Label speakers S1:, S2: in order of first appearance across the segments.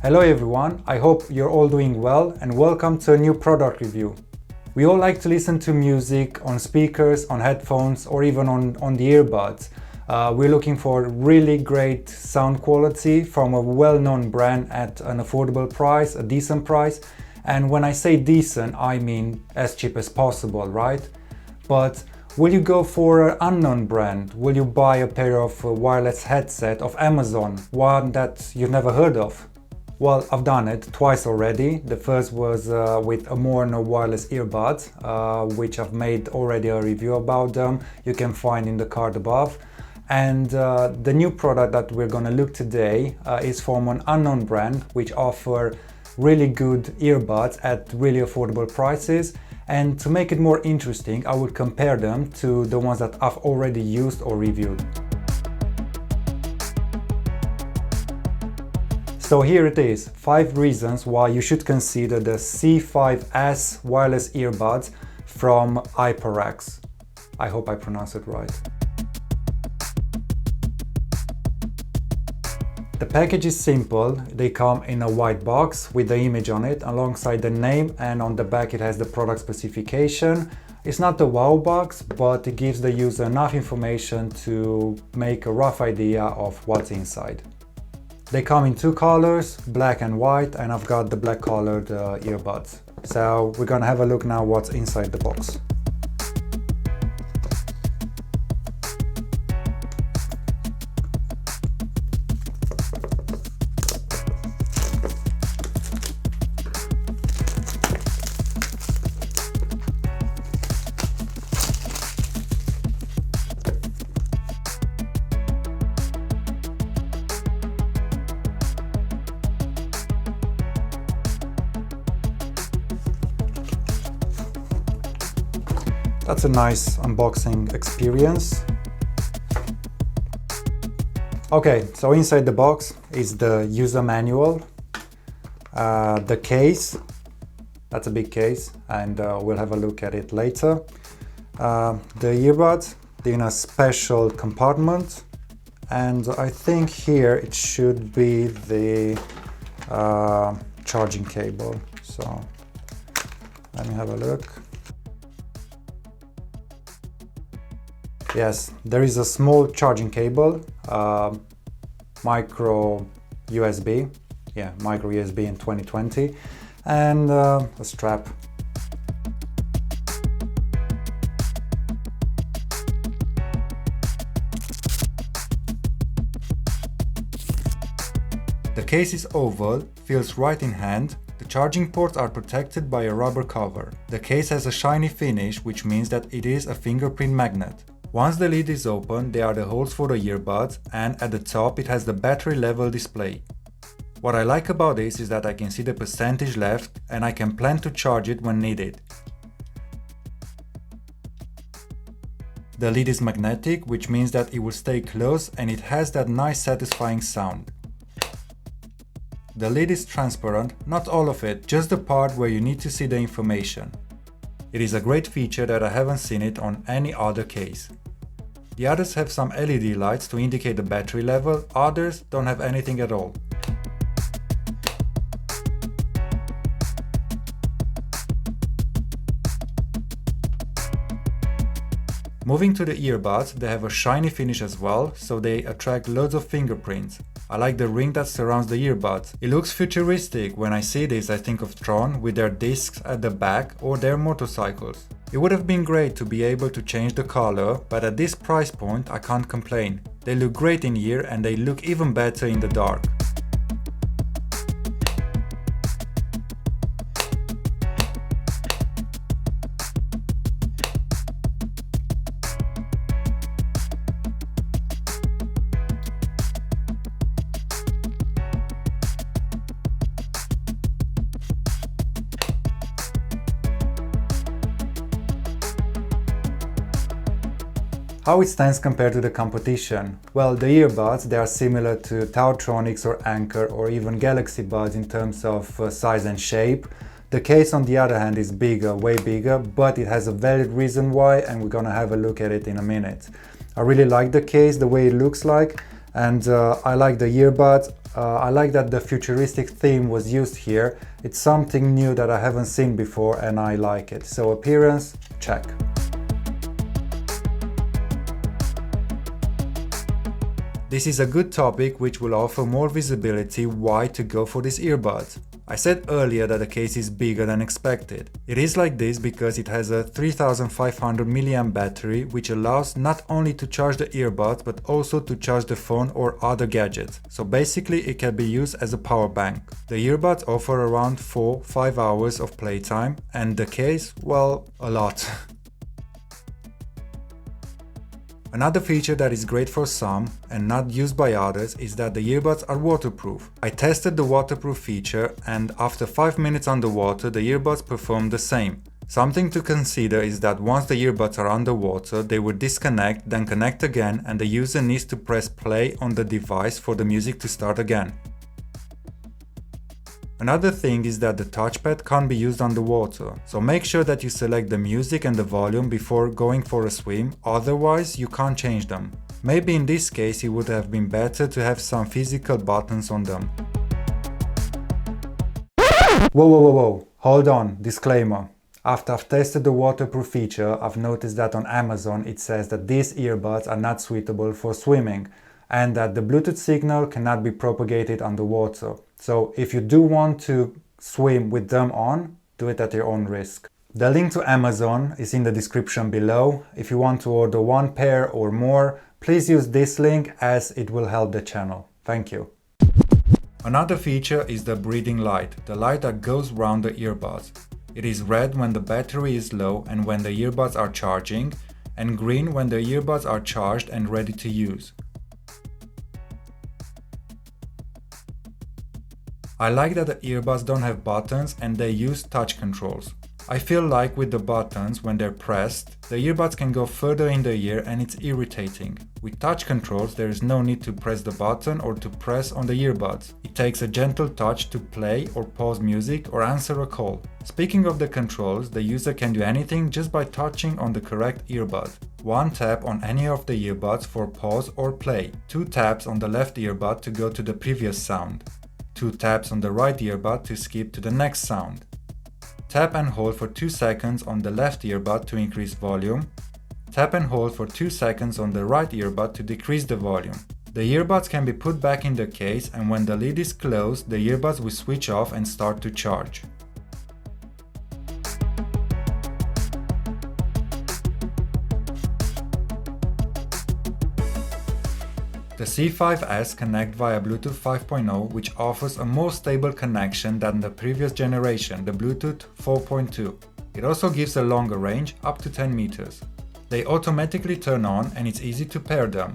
S1: Hello everyone, I hope you're all doing well and welcome to a new product review. We all like to listen to music on speakers, on headphones or even on the earbuds. We're looking for really great sound quality from a well-known brand at an affordable price, a decent price. And when I say decent, I mean as cheap as possible, right? But will you go for an unknown brand? Will you buy a pair of wireless headset of Amazon, one that you've never heard of? Well, I've done it twice already. The first was with Amorno wireless earbuds, which I've made already a review about them. You can find in the card above. And the new product that we're gonna look today is from an unknown brand, which offer really good earbuds at really affordable prices. And to make it more interesting, I would compare them to the ones that I've already used or reviewed. So here it is, 5 reasons why you should consider the C5s wireless earbuds from iporachx. I hope I pronounced it right. The package is simple. They come in a white box with the image on it alongside the name, and on the back it has the product specification. It's not the wow box, but it gives the user enough information to make a rough idea of what's inside. They come in 2 colors, black and white, and I've got the black colored earbuds. So we're gonna have a look now what's inside the box. That's a nice unboxing experience. Okay, so inside the box is the user manual, the case, that's a big case, and we'll have a look at it later. The earbuds, they're in a special compartment, and I think here it should be the charging cable. So let me have a look. Yes, there is a small charging cable, micro USB, micro USB in 2020, and a strap. The case is oval, feels right in hand. The charging ports are protected by a rubber cover. The case has a shiny finish, which means that it is a fingerprint magnet. Once the lid is open, there are the holes for the earbuds, and at the top it has the battery level display. What I like about this is that I can see the percentage left and I can plan to charge it when needed. The lid is magnetic, which means that it will stay closed and it has that nice satisfying sound. The lid is transparent, not all of it, just the part where you need to see the information. It is a great feature that I haven't seen it on any other case. The others have some LED lights to indicate the battery level, others don't have anything at all. Moving to the earbuds, they have a shiny finish as well, so they attract loads of fingerprints. I like the ring that surrounds the earbuds. It looks futuristic. When I see this, I think of Tron with their discs at the back or their motorcycles. It would have been great to be able to change the color, but at this price point I can't complain. They look great in here and they look even better in the dark. How it stands compared to the competition? Well, the earbuds, they are similar to Taotronics or Anker or even Galaxy Buds in terms of size and shape. The case on the other hand is bigger, way bigger, but it has a valid reason why, and we're gonna have a look at it in a minute. I really like the case, the way it looks like, And I like the earbuds. I like that the futuristic theme was used here. It's something new that I haven't seen before and I like it. So appearance, check. This is a good topic which will offer more visibility why to go for these earbuds. I said earlier that the case is bigger than expected. It is like this because it has a 3500 mAh battery which allows not only to charge the earbuds but also to charge the phone or other gadgets. So basically it can be used as a power bank. The earbuds offer around 4-5 hours of playtime and the case, well, a lot. Another feature that is great for some and not used by others is that the earbuds are waterproof. I tested the waterproof feature and after 5 minutes underwater the earbuds performed the same. Something to consider is that once the earbuds are underwater they will disconnect, then connect again and the user needs to press play on the device for the music to start again. Another thing is that the touchpad can't be used underwater, so make sure that you select the music and the volume before going for a swim, otherwise you can't change them. Maybe in this case it would have been better to have some physical buttons on them. Whoa, hold on, disclaimer. After I've tested the waterproof feature, I've noticed that on Amazon it says that these earbuds are not suitable for swimming and that the Bluetooth signal cannot be propagated underwater. So if you do want to swim with them on, do it at your own risk. The link to Amazon is in the description below. If you want to order one pair or more, please use this link as it will help the channel. Thank you. Another feature is the breathing light, the light that goes around the earbuds. It is red when the battery is low and when the earbuds are charging, and green when the earbuds are charged and ready to use. I like that the earbuds don't have buttons and they use touch controls. I feel like with the buttons, when they're pressed, the earbuds can go further in the ear and it's irritating. With touch controls, there is no need to press the button or to press on the earbuds. It takes a gentle touch to play or pause music or answer a call. Speaking of the controls, the user can do anything just by touching on the correct earbud. One tap on any of the earbuds for pause or play. 2 taps on the left earbud to go to the previous sound. 2 taps on the right earbud to skip to the next sound. Tap and hold for 2 seconds on the left earbud to increase volume. Tap and hold for 2 seconds on the right earbud to decrease the volume. The earbuds can be put back in the case and when the lid is closed, the earbuds will switch off and start to charge. The C5s connect via Bluetooth 5.0, which offers a more stable connection than the previous generation, the Bluetooth 4.2. It also gives a longer range, up to 10 meters. They automatically turn on and it's easy to pair them.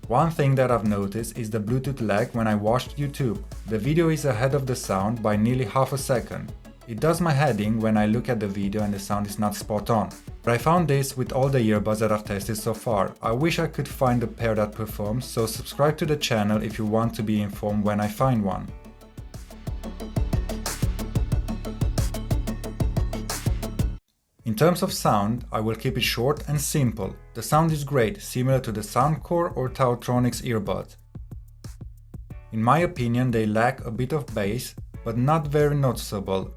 S1: One thing that I've noticed is the Bluetooth lag when I watched YouTube. The video is ahead of the sound by nearly half a second. It does my head in when I look at the video and the sound is not spot on. But I found this with all the earbuds that I've tested so far. I wish I could find a pair that performs, so subscribe to the channel if you want to be informed when I find one. In terms of sound, I will keep it short and simple. The sound is great, similar to the Soundcore or Tautronics earbuds. In my opinion, they lack a bit of bass, but not very noticeable.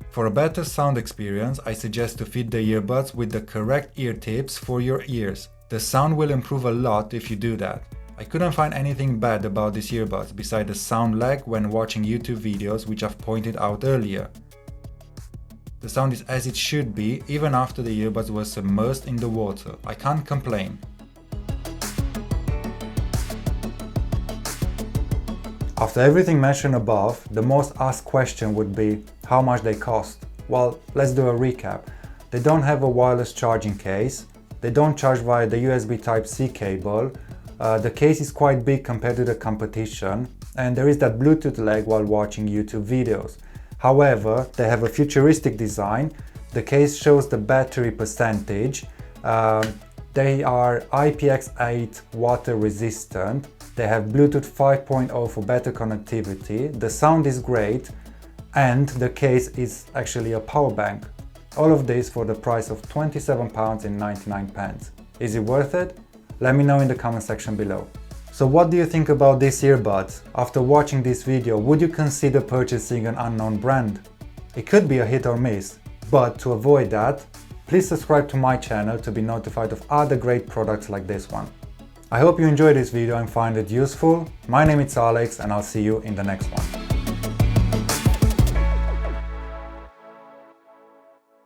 S1: For a better sound experience, I suggest to fit the earbuds with the correct ear tips for your ears. The sound will improve a lot if you do that. I couldn't find anything bad about these earbuds besides the sound lag when watching YouTube videos, which I've pointed out earlier. The sound is as it should be, even after the earbuds were submerged in the water. I can't complain. After everything mentioned above, the most asked question would be how much they cost. Well, let's do a recap. They don't have a wireless charging case, they don't charge via the USB Type-C cable, the case is quite big compared to the competition, and there is that Bluetooth lag while watching YouTube videos. However, they have a futuristic design, the case shows the battery percentage, they are IPX8 water resistant, they have Bluetooth 5.0 for better connectivity, the sound is great, and the case is actually a power bank. All of this for the price of £27.99. Is it worth it? Let me know in the comment section below. So what do you think about these earbuds? After watching this video, would you consider purchasing an unknown brand? It could be a hit or miss, but to avoid that, please subscribe to my channel to be notified of other great products like this one. I hope you enjoyed this video and find it useful. My name is Alex and I'll see you in the next one.